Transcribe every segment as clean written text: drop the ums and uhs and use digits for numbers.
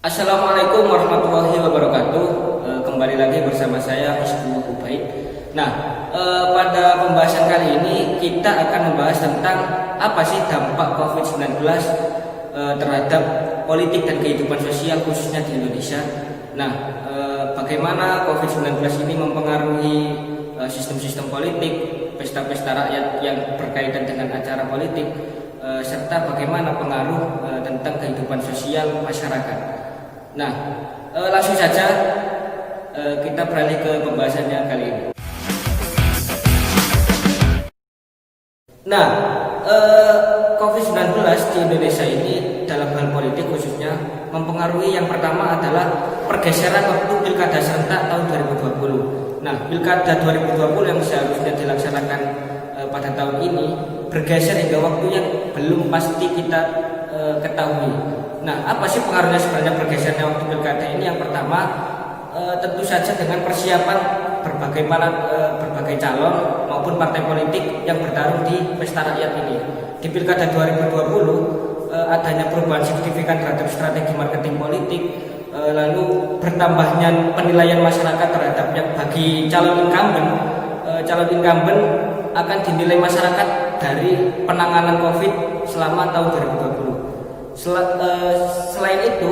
Assalamualaikum warahmatullahi wabarakatuh. Kembali lagi bersama saya Hizbullah Ubaid. Nah, pada pembahasan kali ini kita akan membahas tentang apa sih dampak COVID-19 terhadap politik dan kehidupan sosial khususnya di Indonesia. Nah, bagaimana COVID-19 ini mempengaruhi sistem-sistem politik, pesta-pesta rakyat yang berkaitan dengan acara politik, serta bagaimana pengaruh tentang kehidupan sosial masyarakat. Nah, langsung saja kita beralih ke pembahasannya kali ini. Nah, COVID-19 di Indonesia ini dalam hal politik khususnya mempengaruhi yang pertama adalah pergeseran waktu pilkada serentak tahun 2020. Nah, pilkada 2020 yang seharusnya dilaksanakan pada tahun ini bergeser hingga waktu yang belum pasti kita ketahui. Nah, apa sih pengaruhnya sebenarnya bergesernya waktu pilkada ini? Yang pertama, tentu saja dengan persiapan berbagai calon maupun partai politik yang bertarung di pesta rakyat ini. Di pilkada 2020 adanya perubahan signifikan terhadap strategi marketing politik, lalu bertambahnya penilaian masyarakat terhadap yang bagi calon incumbent akan dinilai masyarakat dari penanganan COVID selama tahun 2020. Selain itu,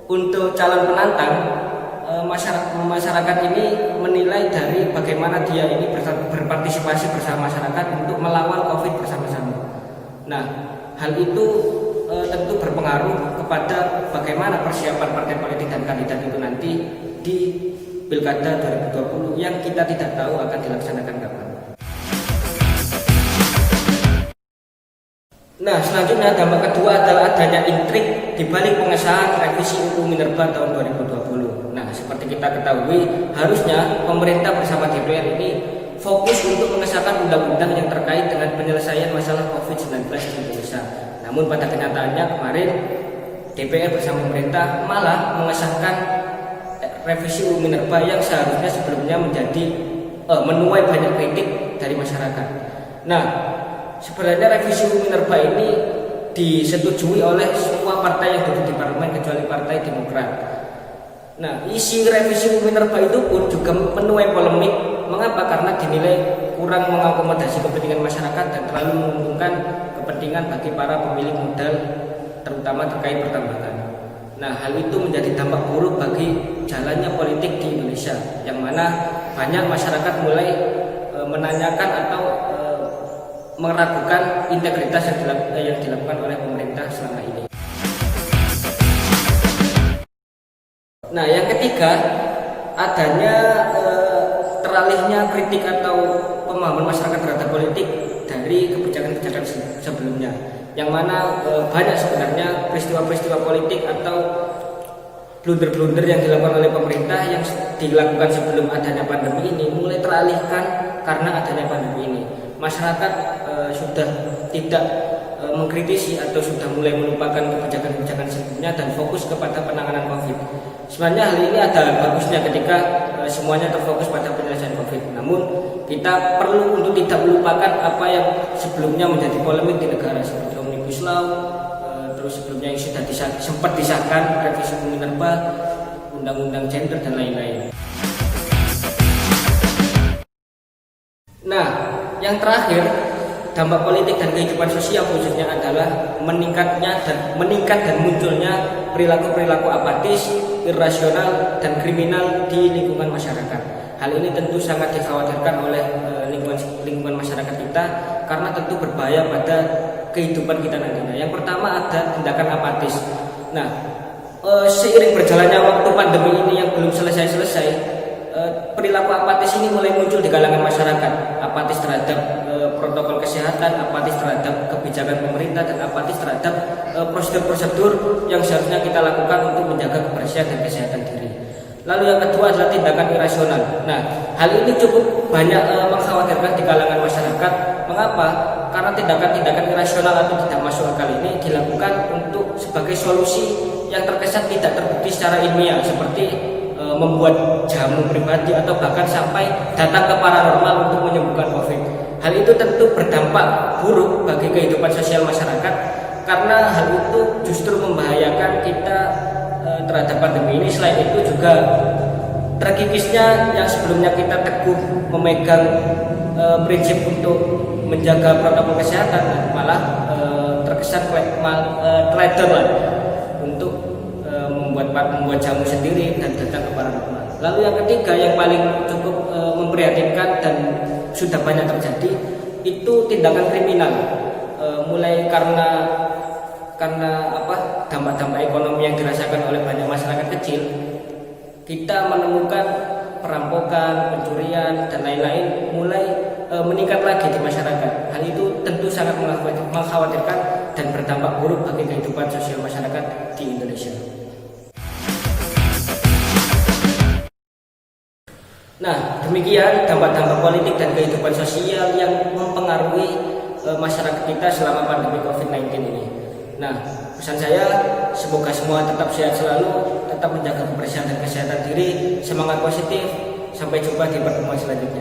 untuk calon penantang, masyarakat ini menilai dari bagaimana dia ini berpartisipasi bersama masyarakat untuk melawan COVID bersama-sama. Nah, hal itu tentu berpengaruh kepada bagaimana persiapan partai politik dan kandidat itu nanti di Pilkada 2020 yang kita tidak tahu akan dilaksanakan kapan. Nah, selanjutnya dampak kedua adalah adanya intrik di balik pengesahan revisi UU Minerba tahun 2020. Nah, seperti kita ketahui, harusnya pemerintah bersama DPR ini fokus untuk mengesahkan undang-undang yang terkait dengan penyelesaian masalah COVID-19 di Indonesia. Namun pada kenyataannya kemarin DPR bersama pemerintah malah mengesahkan revisi UU Minerba yang seharusnya sebelumnya menuai banyak kritik dari masyarakat. Nah, sebenarnya revisi UU Minerba ini disetujui oleh semua partai yang duduk di parlemen kecuali Partai Demokrat. Nah, isi revisi UU Minerba itu pun juga menuai polemik. Mengapa? Karena dinilai kurang mengakomodasi kepentingan masyarakat dan terlalu menguntungkan kepentingan bagi para pemilik modal, terutama terkait pertambangan. Nah, hal itu menjadi dampak buruk bagi jalannya politik di Indonesia, yang mana banyak masyarakat mulai menanyakan atau meragukan integritas yang dilakukan oleh pemerintah selama ini. Nah, yang ketiga, adanya teralihnya kritik atau pemahaman masyarakat terhadap politik dari kebijakan-kebijakan sebelumnya, yang mana banyak sebenarnya peristiwa-peristiwa politik atau blunder-blunder yang dilakukan oleh pemerintah yang dilakukan sebelum adanya pandemi ini mulai teralihkan karena adanya pandemi ini. Masyarakat sudah tidak mengkritisi atau sudah mulai melupakan kebijakan-kebijakan sebelumnya dan fokus kepada penanganan COVID. Sebenarnya hal ini ada bagusnya ketika semuanya terfokus pada penyelesaian COVID. Namun kita perlu untuk tidak melupakan apa yang sebelumnya menjadi polemik di negara seperti Omnibus Law, terus sebelumnya yang sudah sempat disahkan revisi UU Minerba, undang-undang gender dan lain-lain. Nah, yang terakhir, dampak politik dan kehidupan sosial khususnya adalah meningkat dan munculnya perilaku-perilaku apatis, irasional dan kriminal di lingkungan masyarakat. Hal ini tentu sangat dikhawatirkan oleh lingkungan masyarakat kita karena tentu berbahaya pada kehidupan kita nantinya. Yang pertama ada tindakan apatis. Nah, seiring berjalannya waktu pandemi ini yang belum selesai, perilaku apatis ini mulai muncul di kalangan masyarakat. Apatis terhadap protokol kesehatan, apatis terhadap kebijakan pemerintah, dan apatis terhadap prosedur-prosedur yang seharusnya kita lakukan untuk menjaga kebersihan dan kesehatan diri. Lalu yang kedua adalah tindakan irasional. Nah, hal ini cukup banyak mengkhawatirkan di kalangan masyarakat. Mengapa? Karena tindakan-tindakan irasional atau tidak masuk akal ini dilakukan untuk sebagai solusi yang terkesan tidak terbukti secara ilmiah, seperti membuat jamu pribadi atau bahkan sampai datang ke paranormal untuk menyembuhkan COVID. Hal itu tentu berdampak buruk bagi kehidupan sosial masyarakat karena hal itu justru membahayakan kita terhadap pandemi ini. Selain itu juga tragikisnya yang sebelumnya kita teguh memegang prinsip untuk menjaga protokol kesehatan, malah terkesan trader lah untuk membuat jamu sendiri dan datang ke para rumah. Lalu yang ketiga yang paling cukup memprihatinkan dan sudah banyak terjadi itu tindakan kriminal, mulai karena dampak-dampak ekonomi yang dirasakan oleh banyak masyarakat kecil. Kita menemukan perampokan, pencurian dan lain-lain mulai meningkat lagi di masyarakat. Hal itu tentu sangat mengkhawatirkan dan berdampak buruk bagi kehidupan sosial masyarakat di Indonesia. Nah, demikian dampak-dampak politik dan kehidupan sosial yang mempengaruhi masyarakat kita selama pandemi COVID-19 ini. Nah, pesan saya semoga semua tetap sehat selalu, tetap menjaga kebersihan dan kesehatan diri, semangat positif. Sampai jumpa di pertemuan selanjutnya.